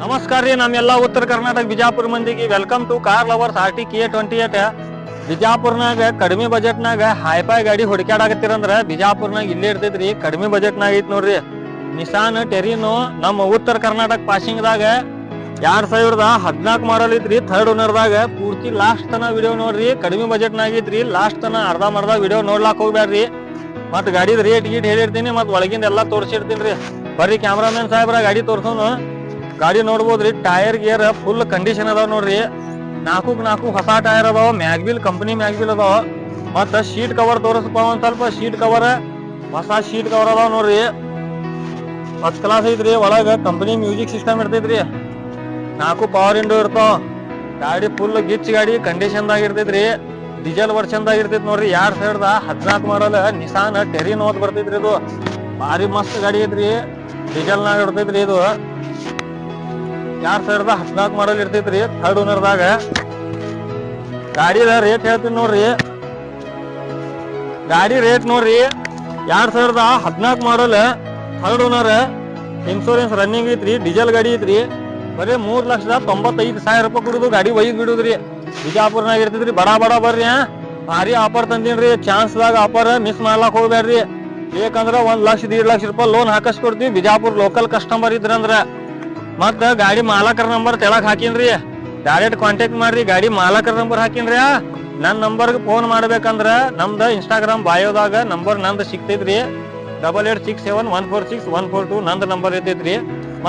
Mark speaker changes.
Speaker 1: ನಮಸ್ಕಾರ ರೀ, ನಮ್ಮೆಲ್ಲ ಉತ್ತರ ಕರ್ನಾಟಕ ಬಿಜಾಪುರ ಮಂದಿಗೆ welcome to car lovers RTK 28. ಬಿಜಾಪುರ್ನಾಗ ಕಡಿಮೆ ಬಜೆಟ್ನಾಗ ಹೈಫೈ ಗಾಡಿ ಹುಡುಕ್ಯಾಡಕತ್ತೀರಂದ್ರ ಬಿಜಾಪುರ್ನಾಗ ಇಲ್ಲೇ ಇರ್ತೈತ್ರಿ. ಕಡಿಮೆ ಬಜೆಟ್ನಾಗ ಐತ್ ನೋಡ್ರಿ ನಿಸಾನ್ ಟೆರಿನೋ. ನಮ್ಮ ಉತ್ತರ ಕರ್ನಾಟಕ ಪಾಸಿಂಗ್ದಾಗ 2014 ಮಾಡಲ್ ಐತ್ರಿ. ಥರ್ಡ್ ಓನರ್ದಾಗ ಪೂರ್ತಿ ಲಾಸ್ಟ್ ತನ ವಿಡಿಯೋ ನೋಡ್ರಿ. ಕಡಿಮೆ ಬಜೆಟ್ನಾಗ ಐತ್ರಿ. ಲಾಸ್ಟ್ ತನ ಅರ್ಧ ವಿಡಿಯೋ ನೋಡ್ಲಾಕ್ ಹೋಗ್ಬ್ಯಾಡ್ರಿ. ಮತ್ ಗಾಡಿದ ರೇಟ್ ಗೀಟ್ ಹೇಳಿರ್ತೀನಿ, ಮತ್ ಒಳಗಿಂದ ಎಲ್ಲಾ ತೋರಿಸಿರ್ತೀನಿ ರೀ. ಬರ್ರಿ ಕ್ಯಾಮ್ರಾಮನ್ ಸಾಹೇಬ್ರ ಗಾಡಿ ತೋರ್ಸೋನು. ಗಾಡಿ ನೋಡ್ಬೋದ್ರಿ. ಟೈರ್ ಗೇರ್ ಫುಲ್ ಕಂಡೀಷನ್ ಅದಾವ ನೋಡ್ರಿ. ನಾಲ್ಕು ಹೊಸ ಟೈರ್ ಅದಾವ. ಮ್ಯಾಗ್ವಿಲ್ ಕಂಪನಿ ಮ್ಯಾಗ್ವಿಲ್ ಅದಾವ. ಮತ್ತ ಶೀಟ್ ಕವರ್ ತೋರಿಸಪ್ಪ ಒಂದ್ ಸ್ವಲ್ಪ. ಶೀಟ್ ಕವರ್ ಹೊಸ ಶೀಟ್ ಕವರ್ ಅದಾವ ನೋಡ್ರಿ. ಫಸ್ಟ್ ಕ್ಲಾಸ್ ಐತ್ರಿ. ಒಳಗ ಕಂಪನಿ ಮ್ಯೂಸಿಕ್ ಸಿಸ್ಟಮ್ ಇರ್ತೈತ್ರಿ. 4 ಪವರ್ ವಿಂಡೋ ಇರ್ತಾವ. ಗಾಡಿ ಫುಲ್ ಗಿಚ್ ಗಾಡಿ ಕಂಡೀಷನ್ದಾಗ ಇರ್ತೈತ್ರಿ. ಡೀಸೆಲ್ ವರ್ಷನ್ದಾಗ ಇರ್ತೈತಿ ನೋಡ್ರಿ. 2014 ಮಾಡಲ್ ನಿಸಾನ್ ಟೆರಿನೋ ಅಂತ ಬರ್ತೈತ್ರಿ. ಇದು ಭಾರಿ ಮಸ್ತ್ ಗಾಡಿ ಐತ್ರಿ. ಡೀಸೆಲ್ನಾಗ ಇರ್ತೈತ್ರಿ. ಇದು 2014 ಮಾಡಲ್ ಇರ್ತೈತ್ರಿ. ಥರ್ಡ್ ಓನರ್ದಾಗ ಗಾಡಿದ ರೇಟ್ ಹೇಳ್ತೀನಿ ನೋಡ್ರಿ. ಗಾಡಿ ರೇಟ್ ನೋಡ್ರಿ 2014 ಮಾಡಲ್ ಥರ್ಡ್ ಓನರ್. ಇನ್ಶೂರೆನ್ಸ್ ರನ್ನಿಂಗ್ ಐತ್ರಿ. ಡೀಸೆಲ್ ಗಾಡಿ ಐತ್ರಿ. ಬರೀ 3,95,000 ರೂಪಾಯಿ ಕೊಡುದು ಗಾಡಿ ಒಯ್ದು ಬಿಡುದ್ರಿ. ಬಿಜಾಪುರ್ನಾಗ ಇರ್ತೈತ್ರಿ. ಬಡ ಬರ್ರಿ. ಭಾರಿ ಆಫರ್ ತಂದೀನ್ರಿ. ಚಾನ್ಸ್ದಾಗ ಆಫರ್ ಮಿಸ್ ಮಾಡ್ಲಾಕ್ ಹೋಗ್ಬ್ಯಾಡ್ರಿ. ಬೇಕಂದ್ರ 1 ಲಕ್ಷ 1.5 ಲಕ್ಷ ರೂಪಾಯಿ ಲೋನ್ ಹಾಕಸ್ಕೊಡ್ತೀವಿ ಬಿಜಾಪುರ್ ಲೋಕಲ್ ಕಸ್ಟಮರ್ ಇದ್ರಂದ್ರ. ಮತ್ತ ಗಾಡಿ ಮಾಲಕರ ನಂಬರ್ ತೆಳಗ್ ಹಾಕಿನ್ರಿ. ಡೈರೆಕ್ಟ್ ಕಾಂಟ್ಯಾಕ್ಟ್ ಮಾಡ್ರಿ. ಗಾಡಿ ಮಾಲಕರ ನಂಬರ್ ಹಾಕಿನ್ರಿ. ನನ್ನ ನಂಬರ್ಗೆ ಫೋನ್ ಮಾಡ್ಬೇಕಂದ್ರ ನಮ್ದ ಇನ್ಸ್ಟಾಗ್ರಾಮ್ ಬಾಯೋದಾಗ ನಂಬರ್ ನಂದು ಸಿಗ್ತೈತ್ರಿ. 8867146142 ನಂದು ನಂಬರ್ ಇರ್ತೈತ್ರಿ.